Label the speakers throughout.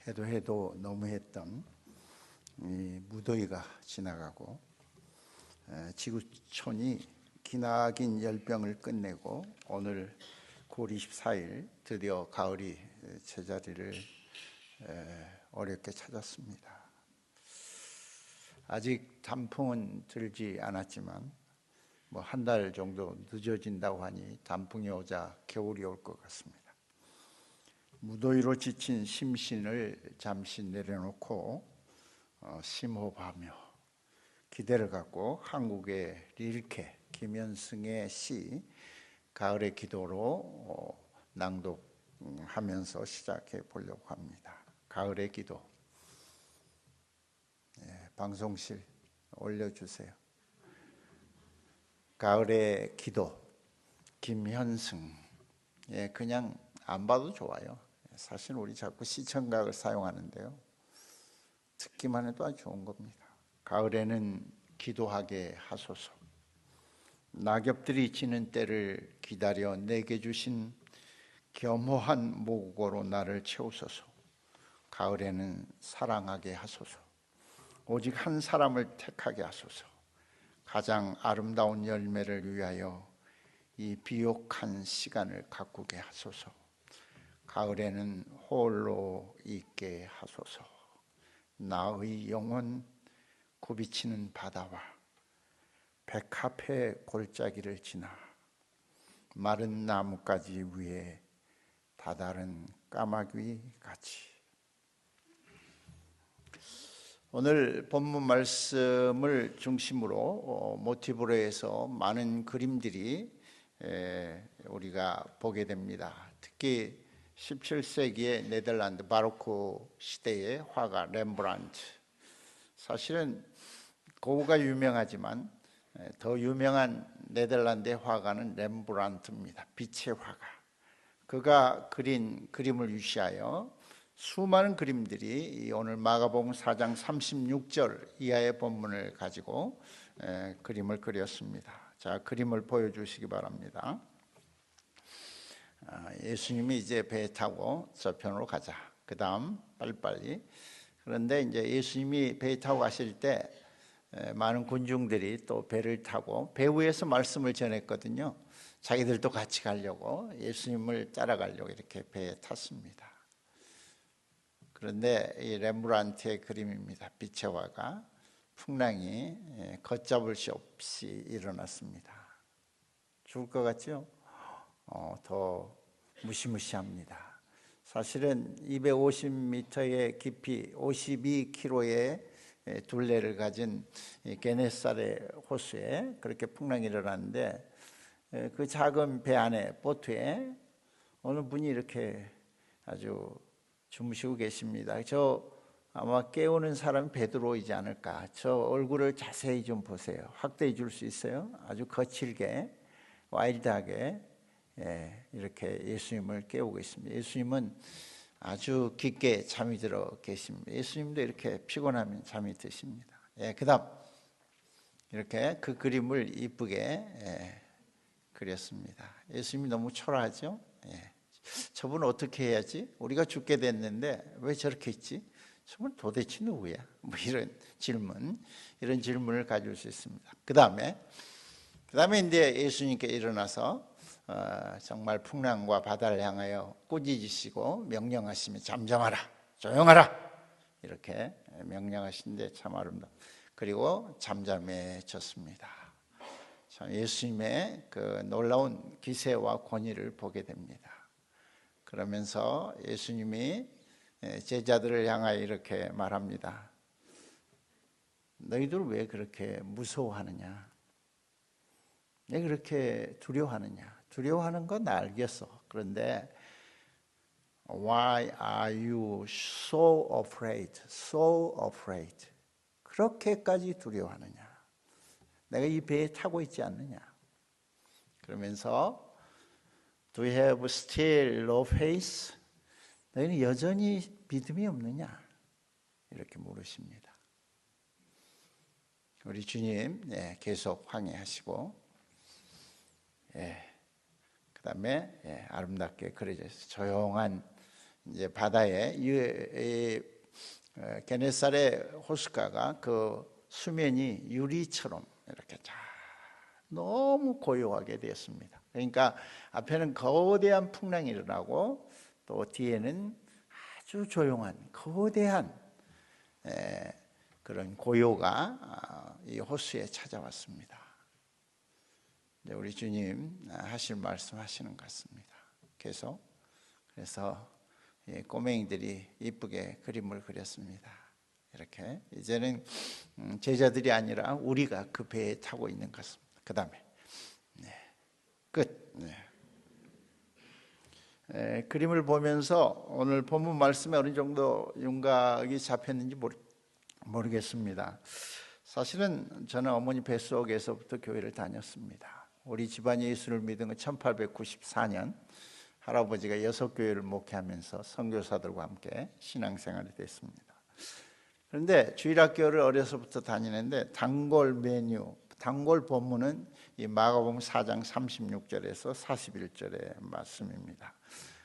Speaker 1: 해도 너무했던 이 무더위가 지나가고 지구촌이 기나긴 열병을 끝내고 오늘 9월 24일 드디어 가을이 제자리를 어렵게 찾았습니다. 아직 단풍은 들지 않았지만 한 달 정도 늦어진다고 하니 단풍이 오자 겨울이 올 것 같습니다. 무더위로 지친 심신을 잠시 내려놓고 심호흡하며 기대를 갖고 한국의 릴케 김현승의 시 가을의 기도로 낭독하면서 시작해 보려고 합니다. 가을의 기도. 방송실 올려주세요. 가을의 기도 김현승. 그냥 안 봐도 좋아요. 사실 우리 자꾸 시청각을 사용하는데요, 듣기만 해도 아주 좋은 겁니다. 가을에는 기도하게 하소서. 낙엽들이 지는 때를 기다려 내게 주신 겸허한 모국어로 나를 채우소서. 가을에는 사랑하게 하소서. 오직 한 사람을 택하게 하소서. 가장 아름다운 열매를 위하여 이 비옥한 시간을 가꾸게 하소서. 가을에는 홀로 있게 하소서. 나의 영혼 굽이치는 바다와 백합의 골짜기를 지나 마른 나뭇가지 위에 다다른 까마귀 같이. 오늘 본문 말씀을 중심으로 모티브로 해서 많은 그림들이 우리가 보게 됩니다. 특히 17세기의 네덜란드 바로크 시대의 화가 렘브란트. 사실은 고흐가 유명하지만 더 유명한 네덜란드의 화가는 렘브란트입니다. 빛의 화가. 그가 그린 그림을 유시하여 수많은 그림들이 오늘 마가복음 4장 36절 이하의 본문을 가지고 그림을 그렸습니다. 자, 그림을 보여주시기 바랍니다. 예수님이 이제 배에 타고 저편으로 가자. 그 다음 빨리빨리. 그런데 이제 예수님이 배에 타고 가실 때 많은 군중들이 또 배를 타고 배 위에서 말씀을 전했거든요. 자기들도 같이 가려고, 예수님을 따라가려고 이렇게 배에 탔습니다. 그런데 이 렘브란트의 그림입니다. 빛의 화가. 풍랑이 걷잡을 수 없이 일어났습니다. 죽을 것 같죠? 더 무시무시합니다. 사실은 250m의 깊이 52km의 둘레를 가진 게네사렛 호수에 그렇게 풍랑이 일어났는데, 그 작은 배 안에 보트에 어느 분이 이렇게 아주 주무시고 계십니다. 저 아마 깨우는 사람이 베드로이지 않을까. 저 얼굴을 자세히 좀 보세요. 확대해 줄 수 있어요? 아주 거칠게 와일드하게 이렇게 예수님을 깨우고 있습니다. 예수님은 아주 깊게 잠이 들어 계십니다. 예수님도 이렇게 피곤하면 잠이 드십니다. 그 다음 이렇게 그 그림을 이쁘게 그렸습니다. 예수님이 너무 초라하죠? 저분은 어떻게 해야지? 우리가 죽게 됐는데 왜 저렇게 있지? 저분 도대체 누구야? 이런 질문을 가질 수 있습니다. 그 다음에 이제 예수님께 일어나서 정말 풍랑과 바다를 향하여 꾸짖으시고 명령하시며 잠잠하라, 조용하라 이렇게 명령하시는데 참 아름다워. 그리고 잠잠해졌습니다. 참 예수님의 그 놀라운 기세와 권위를 보게 됩니다. 그러면서 예수님이 제자들을 향하여 이렇게 말합니다. 너희들 왜 그렇게 무서워하느냐? 왜 그렇게 두려워하느냐? 두려워하는 건 나 알겠어. 그런데 Why are you so afraid? So afraid. 그렇게까지 두려워하느냐? 내가 이 배에 타고 있지 않느냐? 그러면서 Do you have still no faith? 너희는 여전히 믿음이 없느냐? 이렇게 물으십니다. 우리 주님 계속 항해하시고 그 다음에 아름답게 그려져 있어요. 조용한 이제 바다에 게네사렛 호숫가가 그 수면이 유리처럼 이렇게 쫙 너무 고요하게 되었습니다. 그러니까 앞에는 거대한 풍랑이 일어나고 또 뒤에는 아주 조용한 거대한 그런 고요가 이 호수에 찾아왔습니다. 우리 주님 하실 말씀 하시는 것 같습니다. 그래서 꼬맹이들이 이쁘게 그림을 그렸습니다. 이렇게 이제는 제자들이 아니라 우리가 그 배에 타고 있는 것 같습니다. 그 다음에 끝. 그림을 보면서 오늘 본문 말씀에 어느 정도 윤곽이 잡혔는지 모르겠습니다. 사실은 저는 어머니 뱃속에서부터 교회를 다녔습니다. 우리 집안이 예수를 믿은 건 1894년 할아버지가 6교회를 목회하면서 선교사들과 함께 신앙생활이 됐습니다. 그런데 주일학교를 어려서부터 다니는데 단골 본문은 이 마가복음 4장 36절에서 41절의 말씀입니다.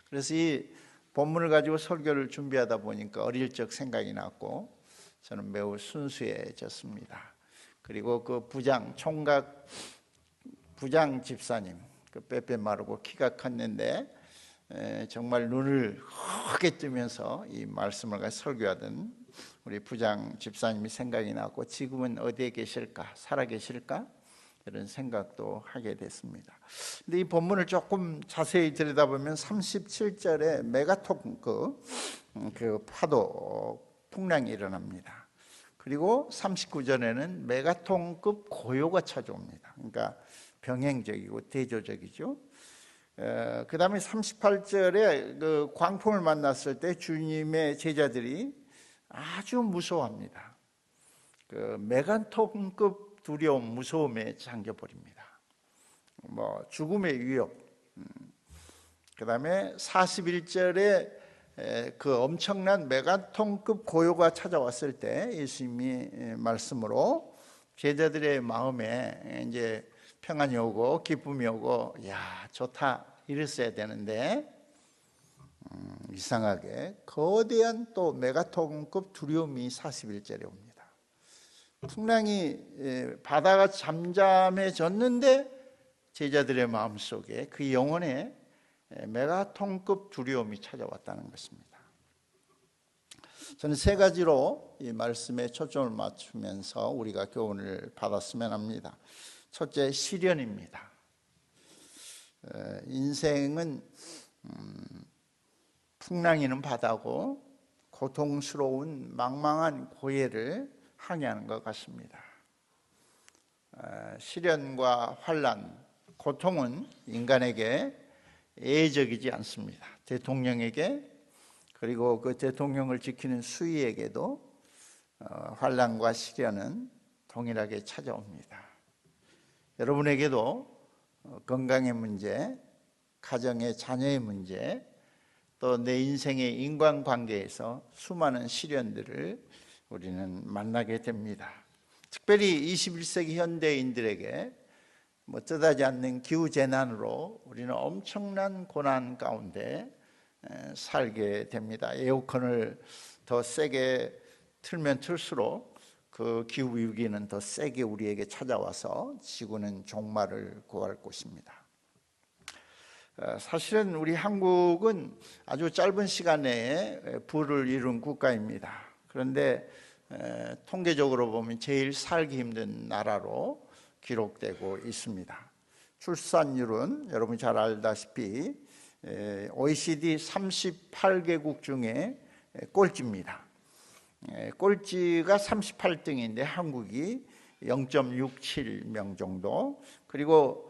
Speaker 1: 그래서 이 본문을 가지고 설교를 준비하다 보니까 어릴 적 생각이 났고 저는 매우 순수해졌습니다. 그리고 그 총각 부장 집사님, 그 빼빼 마르고 키가 컸는데 정말 눈을 크게 뜨면서 이 말씀을 가지고 설교하던 우리 부장 집사님이 생각이 나고 지금은 어디에 계실까? 살아 계실까? 이런 생각도 하게 됐습니다. 근데 이 본문을 조금 자세히 들여다보면 37절에 메가톤 그 파도 풍랑이 일어납니다. 그리고 39절에는 메가톤급 고요가 찾아옵니다. 그러니까 병행적이고 대조적이죠. 그 다음에 38절에 그 광풍을 만났을 때 주님의 제자들이 아주 무서워합니다. 그 메가톤급 두려움, 무서움에 잠겨버립니다. 죽음의 위협. 그 다음에 41절에 그 엄청난 메가톤급 고요가 찾아왔을 때 예수님이 말씀으로 제자들의 마음에 이제 평안이 오고 기쁨이 오고 좋다 이랬어야 되는데 이상하게 거대한 또 메가톤급 두려움이 41절에 옵니다. 풍랑이 바다가 잠잠해졌는데 제자들의 마음속에 그 영혼에 메가톤급 두려움이 찾아왔다는 것입니다. 저는 3가지로 이 말씀에 초점을 맞추면서 우리가 교훈을 받았으면 합니다. 첫째, 시련입니다. 인생은 풍랑이는 바다고 고통스러운 망망한 고해를 항해하는 것 같습니다. 시련과 환난, 고통은 인간에게 예외적이지 않습니다. 대통령에게 그리고 그 대통령을 지키는 수위에게도 환난과 시련은 동일하게 찾아옵니다. 여러분에게도 건강의 문제, 가정의 자녀의 문제, 또 내 인생의 인간관계에서 수많은 시련들을 우리는 만나게 됩니다. 특별히 21세기 현대인들에게 뜻하지 않는 기후재난으로 우리는 엄청난 고난 가운데 살게 됩니다. 에어컨을 더 세게 틀면 틀수록 그 기후위기는 더 세게 우리에게 찾아와서 지구는 종말을 구할 곳입니다. 사실은 우리 한국은 아주 짧은 시간 내에 부를 이룬 국가입니다. 그런데 통계적으로 보면 제일 살기 힘든 나라로 기록되고 있습니다. 출산율은 여러분 잘 알다시피 OECD 38개국 중에 꼴찌입니다. 꼴찌가 38등인데 한국이 0.67명 정도, 그리고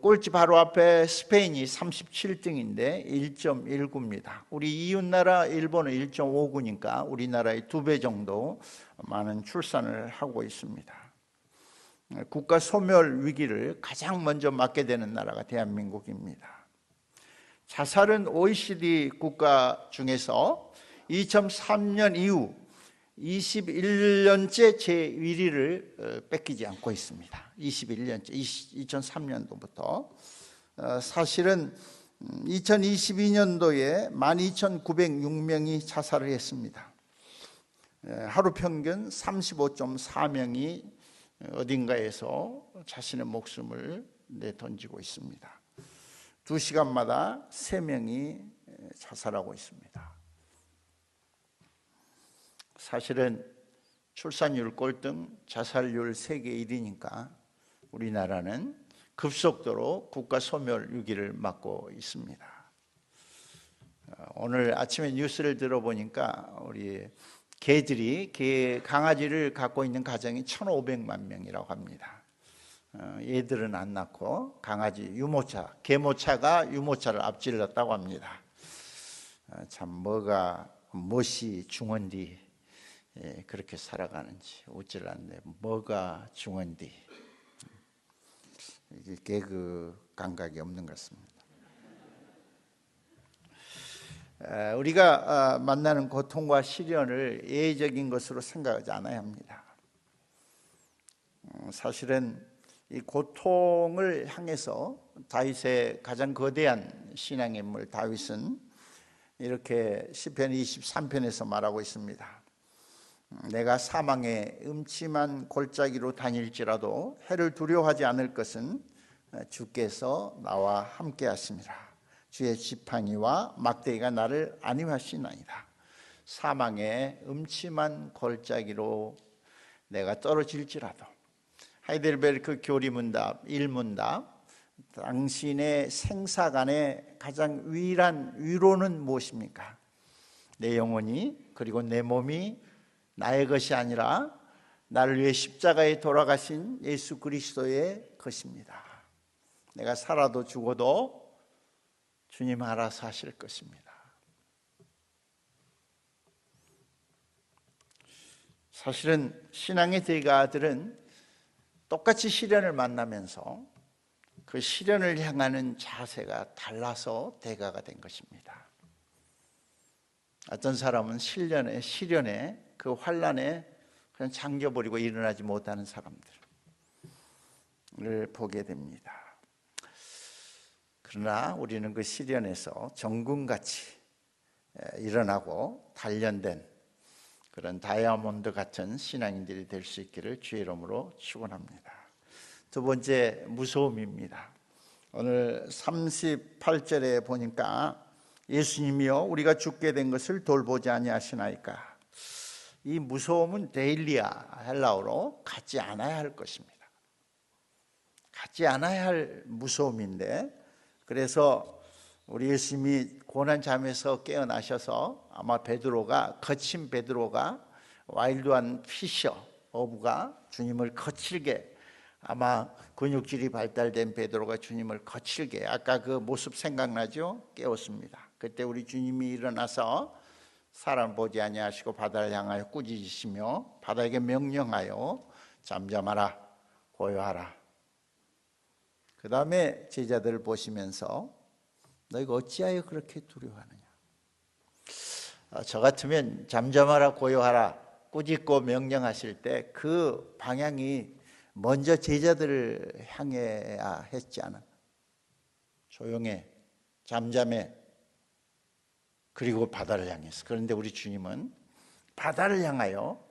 Speaker 1: 꼴찌 바로 앞에 스페인이 37등인데 1.19입니다. 우리 이웃나라 일본은 1.59니까 우리나라의 2배 정도 많은 출산을 하고 있습니다. 국가 소멸 위기를 가장 먼저 맞게 되는 나라가 대한민국입니다. 자살은 OECD 국가 중에서 2003년 이후 21년째 제1위를 뺏기지 않고 있습니다. 21년째, 2003년도부터. 사실은 2022년도에 12,906명이 자살을 했습니다. 하루 평균 35.4명이 어딘가에서 자신의 목숨을 내던지고 있습니다. 2시간마다 3명이 자살하고 있습니다. 사실은 출산율 꼴등, 자살률 세계 1위니까 우리나라는 급속도로 국가 소멸 위기를 맞고 있습니다. 오늘 아침에 뉴스를 들어보니까 우리 강아지를 갖고 있는 가정이 1,500만 명이라고 합니다. 얘들은 안 낳고 강아지, 계모차가 유모차를 앞질렀다고 합니다. 참 무엇이 중헌디 그렇게 살아가는지 웃질 않네. 뭐가 중헌디. 이게 개그 감각이 없는 것 같습니다. 우리가 만나는 고통과 시련을 예외적인 것으로 생각하지 않아야 합니다. 사실은 이 고통을 향해서 다윗의 가장 거대한 신앙의 인물 다윗은 이렇게 시편 23편에서 말하고 있습니다. 내가 사망의 음침한 골짜기로 다닐지라도 해를 두려워하지 않을 것은 주께서 나와 함께 하심이라. 주의 지팡이와 막대기가 나를 안위하시나이다. 사망의 음침한 골짜기로 내가 떨어질지라도. 하이델베르크 교리문답 1문답, 당신의 생사간의 가장 유일한 위로는 무엇입니까? 내 영혼이 그리고 내 몸이 나의 것이 아니라 나를 위해 십자가에 돌아가신 예수 그리스도의 것입니다. 내가 살아도 죽어도 주님 알아서 하실 것입니다. 사실은 신앙의 대가들은 똑같이 시련을 만나면서 그 시련을 향하는 자세가 달라서 대가가 된 것입니다. 어떤 사람은 시련에 그 환난에 그냥 잠겨버리고 일어나지 못하는 사람들을 보게 됩니다. 그러나 우리는 그 시련에서 정금같이 일어나고 단련된 그런 다이아몬드 같은 신앙인들이 될 수 있기를 주의 이름으로 축원합니다. 두 번째, 무서움입니다. 오늘 38절에 보니까 예수님이여 우리가 죽게 된 것을 돌보지 아니하시나이까. 이 무서움은 데일리아, 헬라어로 갖지 않아야 할 것입니다. 갖지 않아야 할 무서움인데, 그래서 우리 예수님이 고난 잠에서 깨어나셔서 아마 거친 베드로가 와일드한 피셔 어부가 주님을 거칠게, 아마 근육질이 발달된 베드로가 주님을 거칠게, 아까 그 모습 생각나죠? 깨웠습니다. 그때 우리 주님이 일어나서 사람 보지 아니하시고 바다를 향하여 꾸짖으시며 바다에게 명령하여 잠잠하라, 고요하라. 그 다음에 제자들을 보시면서 너희가 어찌하여 그렇게 두려워하느냐. 저 같으면 잠잠하라, 고요하라, 꾸짖고 명령하실 때 그 방향이 먼저 제자들을 향해야 했지 않아. 조용해, 잠잠해, 그리고 바다를 향해서. 그런데 우리 주님은 바다를 향하여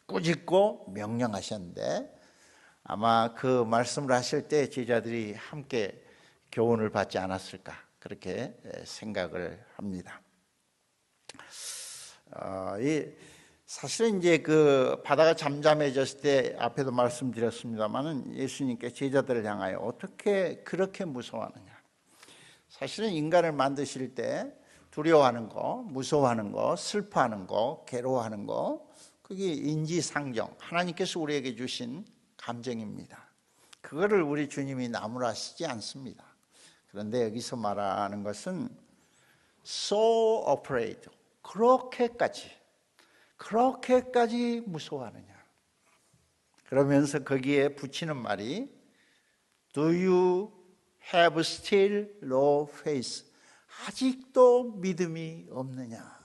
Speaker 1: 꾸짖고 명령하셨는데, 아마 그 말씀을 하실 때 제자들이 함께 교훈을 받지 않았을까, 그렇게 생각을 합니다. 사실은 이제 그 바다가 잠잠해졌을 때 앞에도 말씀드렸습니다만은 예수님께 제자들을 향하여 어떻게 그렇게 무서워하느냐. 사실은 인간을 만드실 때 두려워하는 거, 무서워하는 거, 슬퍼하는 거, 괴로워하는 거, 그게 인지상정, 하나님께서 우리에게 주신 감정입니다. 그거를 우리 주님이 나무라시지 않습니다. 그런데 여기서 말하는 것은 so afraid, 그렇게까지 무서워하느냐. 그러면서 거기에 붙이는 말이 Do you have still no faith? 아직도 믿음이 없느냐.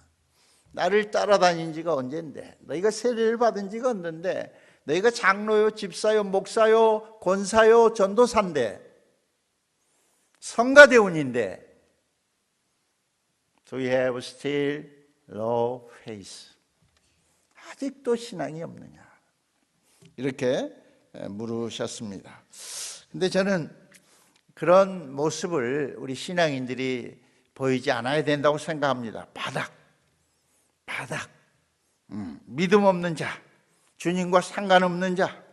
Speaker 1: 나를 따라다닌 지가 언젠데, 너희가 세례를 받은 지가 언젠데, 너희가 장로요, 집사요, 목사요, 권사요, 전도사인데, 성가대운인데 Do you have still no faith? 아직도 신앙이 없느냐? 이렇게 물으셨습니다. 근데 저는 그런 모습을 우리 신앙인들이 보이지 않아야 된다고 생각합니다. 바닥. 믿음 없는 자, 주님과 상관없는 자,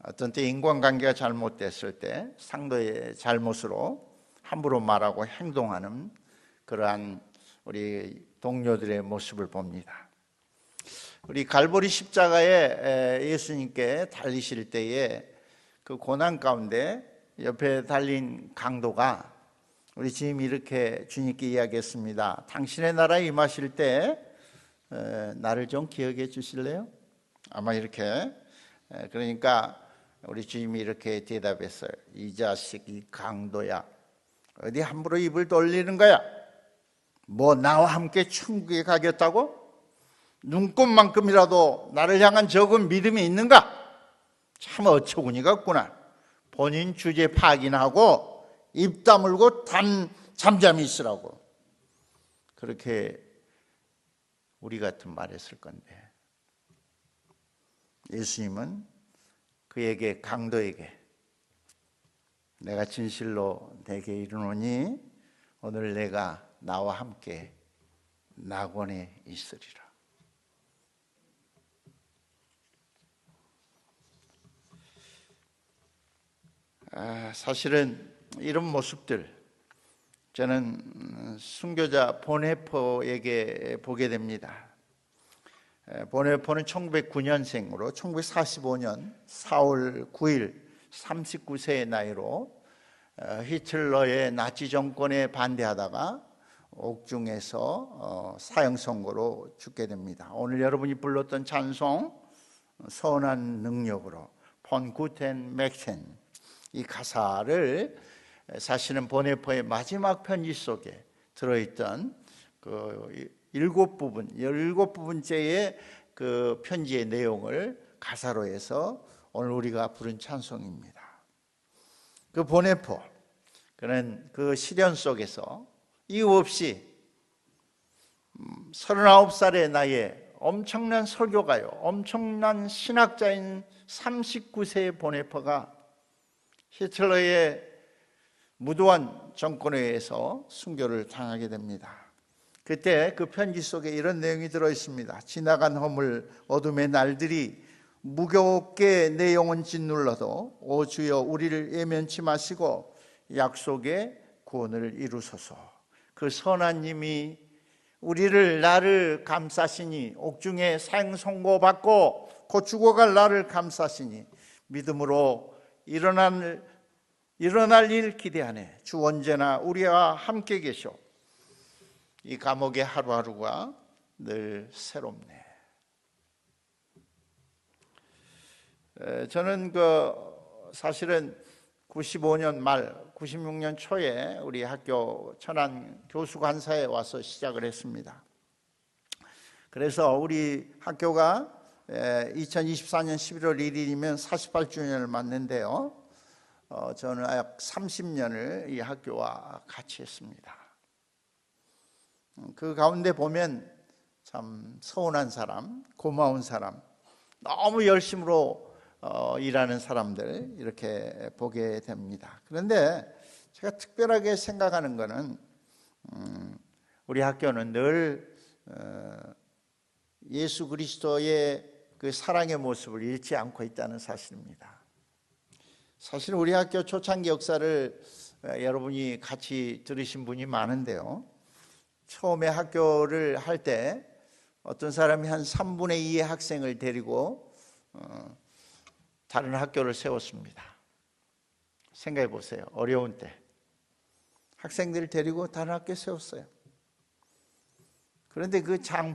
Speaker 1: 어떤 때 인간관계가 잘못됐을 때 상대의 잘못으로 함부로 말하고 행동하는 그러한 우리 동료들의 모습을 봅니다. 우리 갈보리 십자가에 예수님께 달리실 때에 그 고난 가운데 옆에 달린 강도가 우리 주님이 이렇게 주님께 이야기했습니다. 당신의 나라에 임하실 때 나를 좀 기억해 주실래요? 아마 이렇게. 그러니까 우리 주님이 이렇게 대답했어요. 이 자식, 이 강도야, 어디 함부로 입을 돌리는 거야? 뭐 나와 함께 천국에 가겠다고? 눈꼽만큼이라도 나를 향한 적은 믿음이 있는가? 참 어처구니가 없구나. 본인 주제 파악이나 하고 입 다물고 잠잠히 있으라고. 그렇게 우리 같은 말 했을 건데 예수님은 그에게, 강도에게, 내가 진실로 내게 이르노니 오늘 내가 나와 함께 낙원에 있으리라. 사실은 이런 모습들 저는 순교자 보네포에게 보게 됩니다. 보네포는 1909년생으로 1945년 4월 9일 39세의 나이로 히틀러의 나치 정권에 반대하다가 옥중에서 사형 선고로 죽게 됩니다. 오늘 여러분이 불렀던 찬송 선한 능력으로 폰 구텐 맥센, 이 가사를 사실은 보네포의 마지막 편지 속에 들어있던 그 17부분째의 그 편지의 내용을 가사로 해서 오늘 우리가 부른 찬송입니다. 그 보네포, 그는 그 시련 속에서 이유 없이 39살의 나이에 엄청난 설교가요, 엄청난 신학자인 39세의 보네포가 히틀러의 무도한 정권에 의해서 순교를 당하게 됩니다. 그때 그 편지 속에 이런 내용이 들어있습니다. 지나간 허물 어둠의 날들이 무겁게 내 영혼 짓눌러도 오 주여 우리를 예면치 마시고 약속의 구원을 이루소서. 그 선한 님이 나를 감싸시니, 옥중에 사형 선고받고 곧 죽어갈 나를 감싸시니 믿음으로 일어날 일 기대하네. 주 언제나 우리와 함께 계셔. 이 감옥의 하루하루가 늘 새롭네. 저는 사실은 95년 말 96년 초에 우리 학교 천안 교수관사에 와서 시작을 했습니다. 그래서 우리 학교가 2024년 11월 1일이면 48주년을 맞는데요, 저는 약 30년을 이 학교와 같이 했습니다. 그 가운데 보면 참 서운한 사람, 고마운 사람, 너무 열심으로 일하는 사람들 이렇게 보게 됩니다. 그런데 제가 특별하게 생각하는 것은 우리 학교는 늘 예수 그리스도의 그 사랑의 모습을 잃지 않고 있다는 사실입니다. 사실 우리 학교 초창기 역사를 여러분이 같이 들으신 분이 많은데요, 처음에 학교를 할 때 어떤 사람이 한 3분의 2의 학생을 데리고 다른 학교를 세웠습니다. 생각해 보세요. 어려운 때 학생들을 데리고 다른 학교에 세웠어요. 그런데 그 장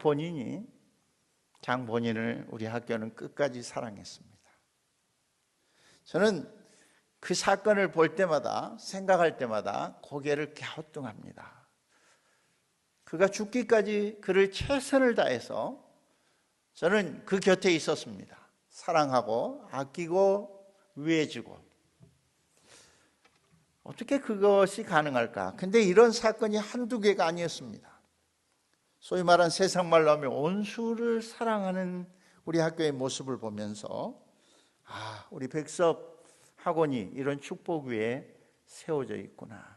Speaker 1: 본인을 우리 학교는 끝까지 사랑했습니다. 저는 그 사건을 볼 때마다, 생각할 때마다 고개를 갸우뚱합니다. 그가 죽기까지 그를 최선을 다해서 저는 그 곁에 있었습니다. 사랑하고 아끼고 위해주고. 어떻게 그것이 가능할까? 근데 이런 사건이 한두 개가 아니었습니다. 소위 말한 세상 말로 하면 온수를 사랑하는 우리 학교의 모습을 보면서 우리 백석 학원이 이런 축복 위에 세워져 있구나.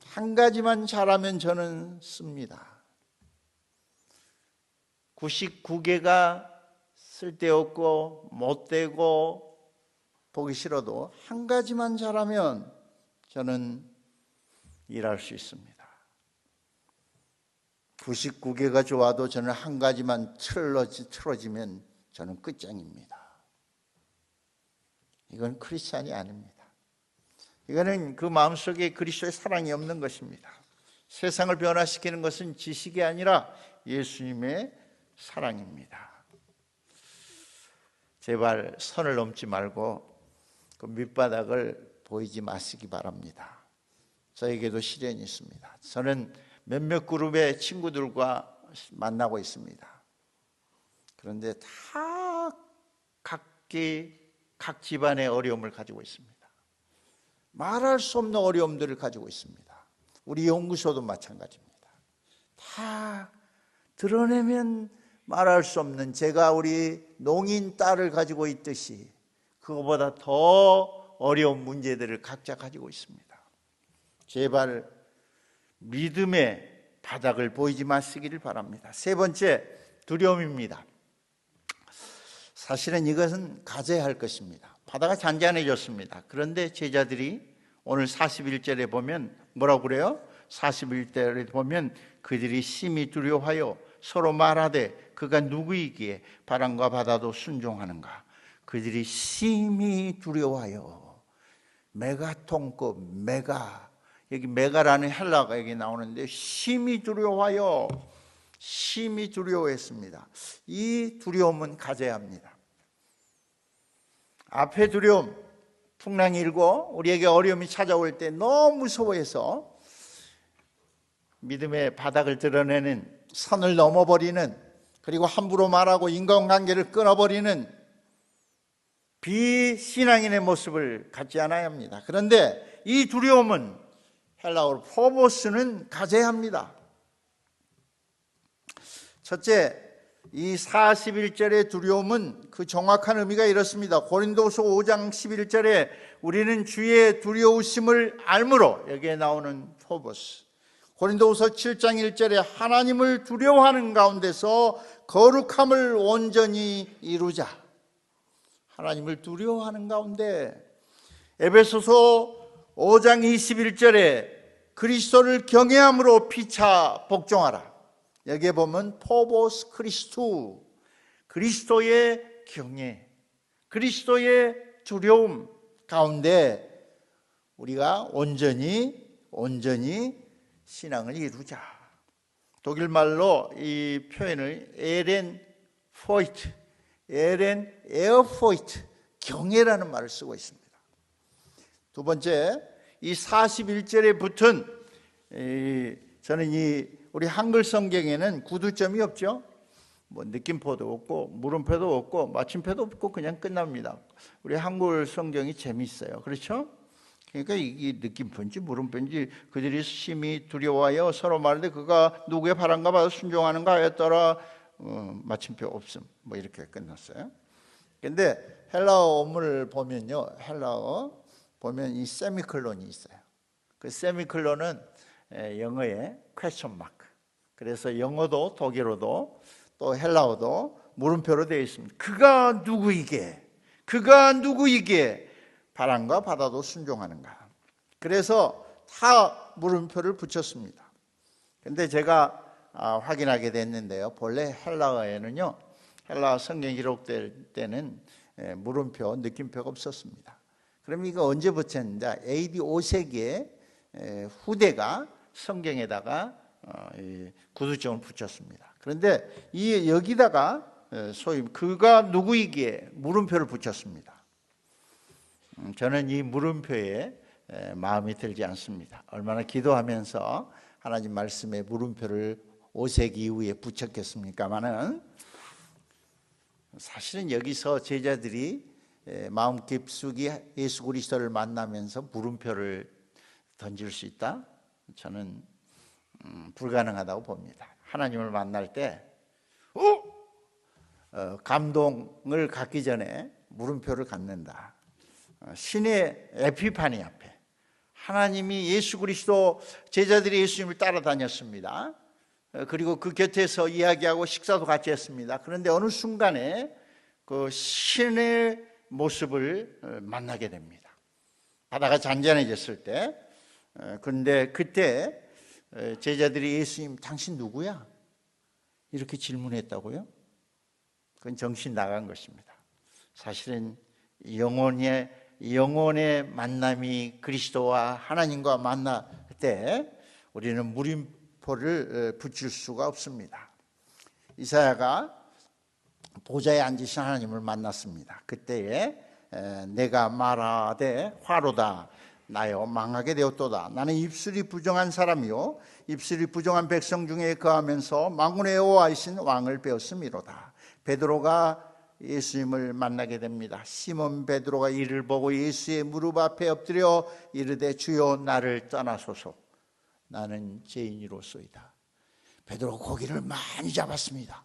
Speaker 1: 한 가지만 잘하면 저는 씁니다. 99개가 쓸데없고 못되고 보기 싫어도 한 가지만 잘하면 저는 일할 수 있습니다. 99개가 좋아도 저는 한 가지만 틀어지면 저는 끝장입니다. 이건 크리스찬이 아닙니다. 이거는 그 마음속에 그리스도의 사랑이 없는 것입니다. 세상을 변화시키는 것은 지식이 아니라 예수님의 사랑입니다. 제발 선을 넘지 말고 그 밑바닥을 보이지 마시기 바랍니다. 저에게도 시련이 있습니다. 저는 몇몇 그룹의 친구들과 만나고 있습니다. 그런데 다 각기 각 집안의 어려움을 가지고 있습니다. 말할 수 없는 어려움들을 가지고 있습니다. 우리 연구소도 마찬가지입니다. 다 드러내면 말할 수 없는, 제가 우리 농인 딸을 가지고 있듯이 그거보다 더 어려운 문제들을 각자 가지고 있습니다. 제발 믿음의 바닥을 보이지 마시기를 바랍니다. 세 번째, 두려움입니다. 사실은 이것은 가져야 할 것입니다. 바다가 잔잔해졌습니다. 그런데 제자들이 오늘 41절에 보면 뭐라고 그래요? 41절에 보면 그들이 심히 두려워하여 서로 말하되 그가 누구이기에 바람과 바다도 순종하는가. 그들이 심히 두려워하여, 메가톤급, 여기 메가라는 헬라어가 여기 나오는데 심히 두려워하여, 심히 두려워했습니다. 이 두려움은 가져야 합니다. 앞에 두려움, 풍랑이 일고 우리에게 어려움이 찾아올 때 너무 무서워해서 믿음의 바닥을 드러내는, 선을 넘어버리는, 그리고 함부로 말하고 인간관계를 끊어버리는 비신앙인의 모습을 갖지 않아야 합니다. 그런데 이 두려움은 헬라어로 포보스는 가져야 합니다. 첫째, 이 41절의 두려움은 그 정확한 의미가 이렇습니다. 고린도서 5장 11절에 우리는 주의 두려우심을 알므로, 여기에 나오는 포보스. 고린도서 7장 1절에 하나님을 두려워하는 가운데서 거룩함을 온전히 이루자. 하나님을 두려워하는 가운데. 에베소서 5장 21절에 그리스도를 경외함으로 피차 복종하라. 여기에 보면 포보스 크리스투, 그리스도의 경외, 그리스도의 두려움 가운데 우리가 온전히 신앙을 이루자. 독일 말로 이 표현을 에어포이트, 경외라는 말을 쓰고 있습니다. 두 번째, 이 41절에 붙은 저는 우리 한글 성경에는 구두점이 없죠. 뭐 느낌표도 없고 물음표도 없고 마침표도 없고 그냥 끝납니다. 우리 한글 성경이 재미있어요. 그렇죠? 그러니까 이게 느낌표인지 물음표인지 그들이 심히 두려워하여 서로 말하되 그가 누구의 바람과 바다 순종하는가 하였더라. 마침표 없음. 뭐 이렇게 끝났어요. 근데 헬라어 어문을 보면요, 헬라어 보면 이 세미콜론이 있어요. 그 세미콜론은 영어의 퀘스천 마크. 그래서 영어도 독일어도 또 헬라어도 물음표로 되어 있습니다. 그가 누구이게 바람과 바다도 순종하는가. 그래서 다 물음표를 붙였습니다. 근데 제가 확인하게 됐는데요, 본래 헬라어에는요, 헬라어 성경 기록될 때는 물음표, 느낌표가 없었습니다. 그럼 이거 언제 붙였는데 AD 5세기에 후대가 성경에다가 구두점을 붙였습니다. 그런데 여기다가 소위 그가 누구이기에 물음표를 붙였습니다. 저는 이 물음표에 마음이 들지 않습니다. 얼마나 기도하면서 하나님 말씀에 물음표를 5세기 이후에 붙였겠습니까마는 사실은 여기서 제자들이 마음 깊숙이 예수 그리스도를 만나면서 물음표를 던질 수 있다? 저는 불가능하다고 봅니다. 하나님을 만날 때 감동을 갖기 전에 물음표를 갖는다. 신의 에피파니 앞에 하나님이 예수 그리스도, 제자들이 예수님을 따라다녔습니다. 그리고 그 곁에서 이야기하고 식사도 같이 했습니다. 그런데 어느 순간에 그 신의 모습을 만나게 됩니다. 바다가 잔잔해졌을 때. 그런데 그때 제자들이 예수님, 당신 누구야? 이렇게 질문했다고요? 그건 정신 나간 것입니다. 사실은 영혼의 만남이 그리스도와 하나님과 만날 때 우리는 물음표를 붙일 수가 없습니다. 이사야가 보좌에 앉으신 하나님을 만났습니다. 그때에 내가 말하되 화로다 나여 망하게 되었도다. 나는 입술이 부정한 사람이요 입술이 부정한 백성 중에 거하면서 만군의 여호와이신 왕을 배웠음이로다. 베드로가 예수님을 만나게 됩니다. 시몬 베드로가 이를 보고 예수의 무릎 앞에 엎드려 이르되 주여 나를 떠나소서 나는 죄인이로소이다. 베드로가 고기를 많이 잡았습니다.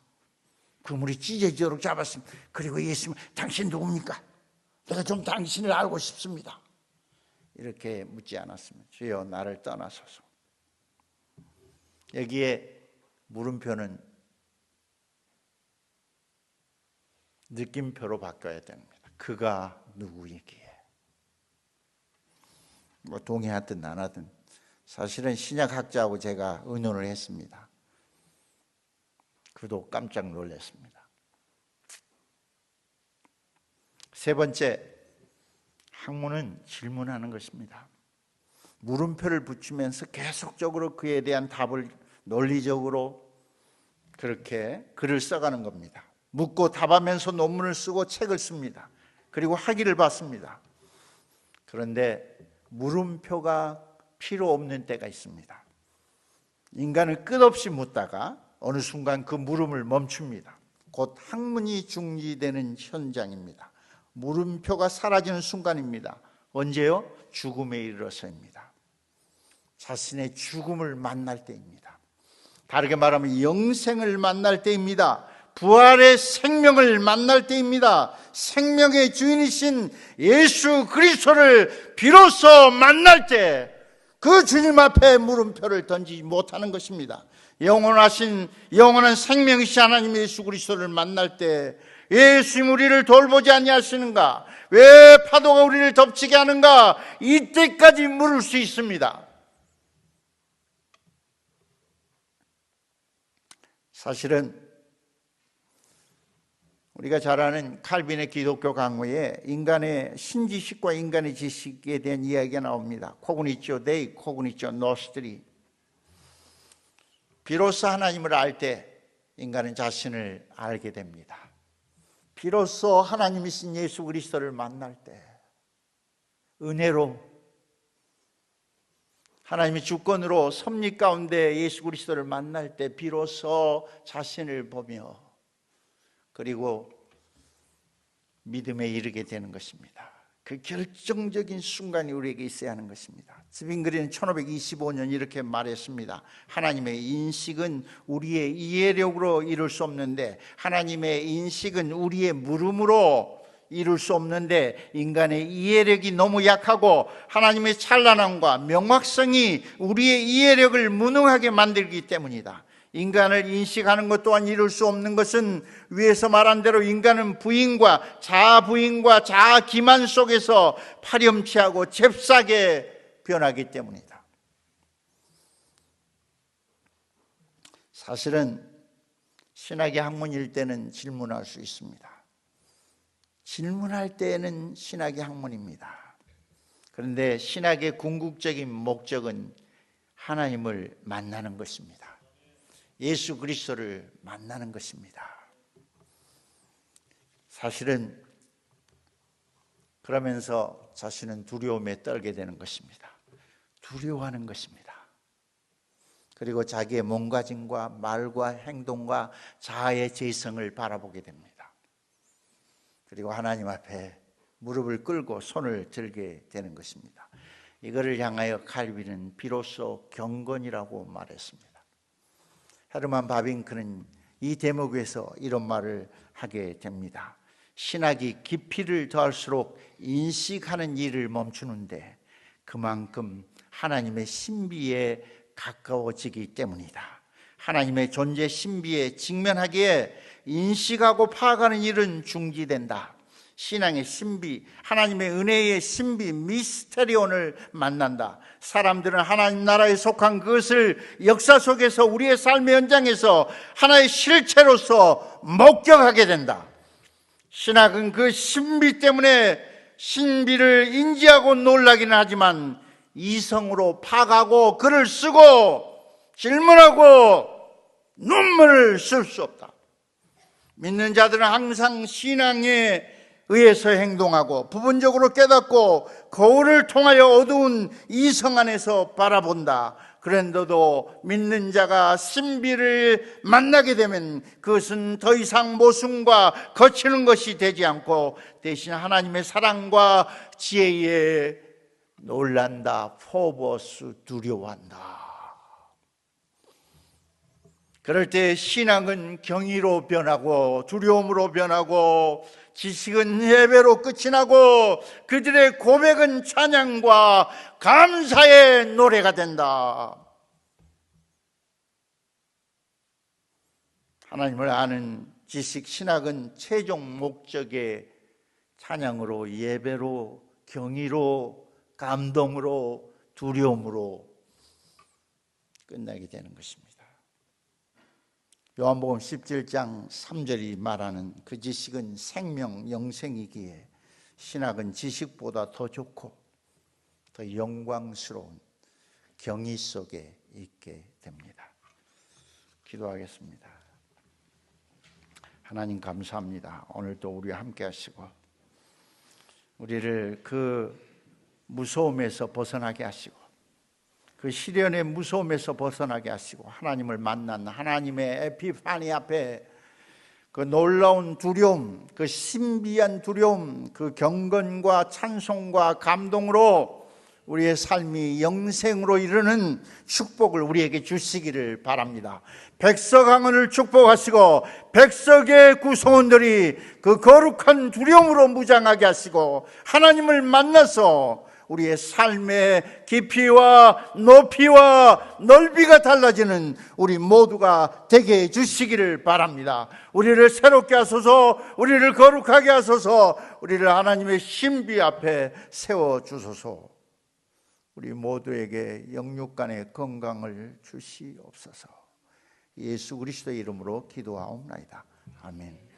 Speaker 1: 그물이 찢어지도록 잡았습니다. 그리고 예수님, 당신 누굽니까? 내가 좀 당신을 알고 싶습니다. 이렇게 묻지 않았습니다. 주여 나를 떠나소서. 여기에 물음표는 느낌표로 바꿔야 됩니다. 그가 누구이기에. 동의하든 안 하든. 사실은 신약학자하고 제가 의논을 했습니다. 그도 깜짝 놀랐습니다. 세 번째, 학문은 질문하는 것입니다. 물음표를 붙이면서 계속적으로 그에 대한 답을 논리적으로 그렇게 글을 써가는 겁니다. 묻고 답하면서 논문을 쓰고 책을 씁니다. 그리고 학위를 받습니다. 그런데 물음표가 필요 없는 때가 있습니다. 인간은 끝없이 묻다가 어느 순간 그 물음을 멈춥니다. 곧 학문이 중지되는 현장입니다. 물음표가 사라지는 순간입니다. 언제요? 죽음에 이르러서입니다. 자신의 죽음을 만날 때입니다. 다르게 말하면 영생을 만날 때입니다. 부활의 생명을 만날 때입니다. 생명의 주인이신 예수 그리스도를 비로소 만날 때 그 주님 앞에 물음표를 던지지 못하는 것입니다. 영원한 생명이신 하나님 예수 그리스도를 만날 때 왜 예수님 우리를 돌보지 아니하시는가? 왜 파도가 우리를 덮치게 하는가? 이때까지 물을 수 있습니다. 사실은 우리가 잘 아는 칼빈의 기독교 강의에 인간의 신지식과 인간의 지식에 대한 이야기가 나옵니다. 코그니티오 데이, 코그니티오 노스트리. 비로소 하나님을 알 때 인간은 자신을 알게 됩니다. 비로소 하나님이신 예수 그리스도를 만날 때 은혜로 하나님의 주권으로 섭리 가운데 예수 그리스도를 만날 때 비로소 자신을 보며 그리고 믿음에 이르게 되는 것입니다. 그 결정적인 순간이 우리에게 있어야 하는 것입니다. 스빙그리는 1525년 이렇게 말했습니다. 하나님의 인식은 우리의 이해력으로 이룰 수 없는데 하나님의 인식은 우리의 물음으로 이룰 수 없는데 인간의 이해력이 너무 약하고 하나님의 찬란함과 명확성이 우리의 이해력을 무능하게 만들기 때문이다. 인간을 인식하는 것 또한 이룰 수 없는 것은 위에서 말한 대로 인간은 부인과 자아 기만 속에서 파렴치하고 잽싸게 변하기 때문이다. 사실은 신학의 학문일 때는 질문할 수 있습니다. 질문할 때는 신학의 학문입니다. 그런데 신학의 궁극적인 목적은 하나님을 만나는 것입니다. 예수 그리스도를 만나는 것입니다. 사실은 그러면서 자신은 두려움에 떨게 되는 것입니다. 두려워하는 것입니다. 그리고 자기의 몸가짐과 말과 행동과 자아의 죄성을 바라보게 됩니다. 그리고 하나님 앞에 무릎을 꿇고 손을 들게 되는 것입니다. 이거를 향하여 칼빈은 비로소 경건이라고 말했습니다. 헤르만 바빙크는 이 대목에서 이런 말을 하게 됩니다. 신학이 깊이를 더할수록 인식하는 일을 멈추는데 그만큼 하나님의 신비에 가까워지기 때문이다. 하나님의 존재 신비에 직면하기에 인식하고 파악하는 일은 중지된다. 신앙의 신비, 하나님의 은혜의 신비, 미스테리온을 만난다. 사람들은 하나님 나라에 속한 그것을 역사 속에서 우리의 삶의 현장에서 하나의 실체로서 목격하게 된다. 신학은 그 신비 때문에 신비를 인지하고 놀라기는 하지만 이성으로 파악하고 글을 쓰고 질문하고 논문을 쓸 수 없다. 믿는 자들은 항상 신앙에 의해서 행동하고 부분적으로 깨닫고 거울을 통하여 어두운 이성 안에서 바라본다. 그런데도 믿는 자가 신비를 만나게 되면 그것은 더 이상 모순과 거치는 것이 되지 않고 대신 하나님의 사랑과 지혜에 놀란다. 포버스 두려워한다. 그럴 때 신앙은 경의로 변하고 두려움으로 변하고 지식은 예배로 끝이 나고 그들의 고백은 찬양과 감사의 노래가 된다. 하나님을 아는 지식 신학은 최종 목적의 찬양으로 예배로 경의로 감동으로 두려움으로 끝나게 되는 것입니다. 요한복음 17장 3절이 말하는 그 지식은 생명 영생이기에 신학은 지식보다 더 좋고 더 영광스러운 경의 속에 있게 됩니다. 기도하겠습니다. 하나님 감사합니다. 오늘도 우리와 함께 하시고 우리를 그 무서움에서 벗어나게 하시고 그 시련의 무서움에서 벗어나게 하시고 하나님을 만난 하나님의 에피파니 앞에 그 놀라운 두려움, 그 신비한 두려움, 그 경건과 찬송과 감동으로 우리의 삶이 영생으로 이르는 축복을 우리에게 주시기를 바랍니다. 백석강원을 축복하시고 백석의 구성원들이 그 거룩한 두려움으로 무장하게 하시고 하나님을 만나서 우리의 삶의 깊이와 높이와 넓이가 달라지는 우리 모두가 되게 해주시기를 바랍니다. 우리를 새롭게 하소서, 우리를 거룩하게 하소서, 우리를 하나님의 신비 앞에 세워주소서. 우리 모두에게 영육간의 건강을 주시옵소서. 예수 그리스도의 이름으로 기도하옵나이다. 아멘.